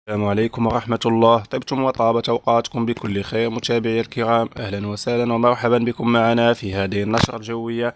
السلام عليكم ورحمة الله. طبتم وطابت أوقاتكم بكل خير متابعي الكرام، أهلا وسهلا ومرحبا بكم معنا في هذه النشرة الجوية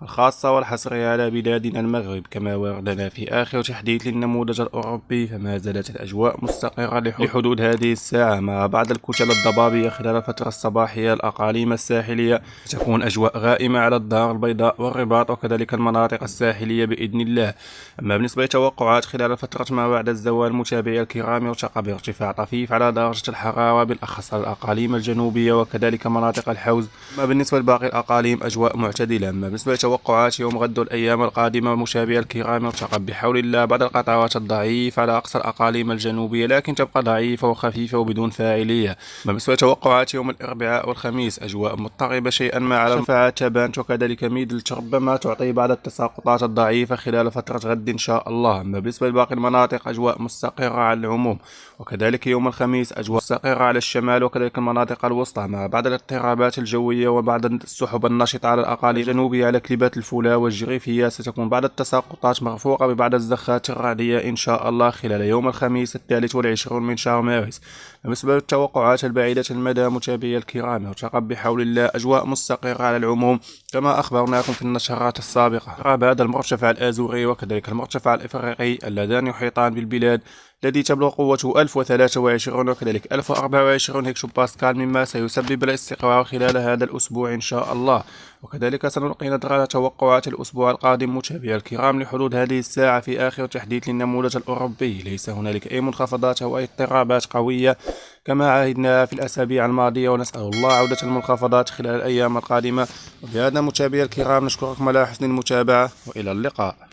الخاصة والحصرية على بلادنا المغرب. كما وردنا في آخر تحديث للنموذج الأوروبي، فما زالت الأجواء مستقرة لحدود هذه الساعة مع بعض الكتل الضبابية خلال الفترة الصباحية. الأقاليم الساحلية تكون أجواء غائمة على الدار البيضاء والرباط وكذلك المناطق الساحلية بإذن الله. أما بالنسبة للتوقعات خلال الفترة ما بعد الزوال متابعي الكرام، يرتقى بارتفاع طفيف على درجة الحرارة بالأخص على الأقاليم الجنوبية وكذلك مناطق الحوز. أما بالنسبة لباقي الأقاليم أجواء معتدلة. أما بالنسبة لتوقعات يوم غد والأيام القادمة متابعي الكرام، يرتقى بحول الله بعض القطرات الضعيف على أقصى الأقاليم الجنوبية، لكن تبقى ضعيفة وخفيفة وبدون فاعلية. أما بالنسبة لتوقعات يوم الأربعاء والخميس أجواء مضطربة شيئا ما على مرتفعات تبانت وكذلك ميدلت، ربما تعطي بعض التساقطات الضعيفة خلال فترة غد إن شاء الله. أما بالنسبة لباقي المناطق أجواء مستقرة على العموم، وكذلك يوم الخميس أجواء مستقرة على الشمال وكذلك المناطق الوسطى مع بعض الاضطرابات الجوية وبعض السحب النشطة على الأقاليم الجنوبية. على كليبات الفولا والجريفية ستكون بعض التساقطات مرفوقة ببعض الزخات الرعدية إن شاء الله خلال يوم الخميس 23 من شهر مارس. بالنسبة للتوقعات البعيدة المدى متابعي الكرام، يرتقى بحول الله أجواء مستقرة على العموم كما أخبرناكم في النشرات السابقة. قرب هذا المرتفع الآزوري وكذلك المرتفع الإفريقي اللذان يحيطان بالبلاد الذي تبلغ قوته 1023 وكذلك 1024 هكتوباسكال، مما سيسبب الاستقرار خلال هذا الأسبوع إن شاء الله. وكذلك سنلقي نظرة على توقعات الأسبوع القادم متابعي الكرام لحدود هذه الساعة في آخر تحديث للنموذج الأوروبي. ليس هنالك أي منخفضات أو أي اضطرابات قوية كما عهدنا في الأسابيع الماضية، ونسأل الله عودة المنخفضات خلال الأيام القادمة. وبهذا متابعي الكرام نشكركم على حسن المتابعة وإلى اللقاء.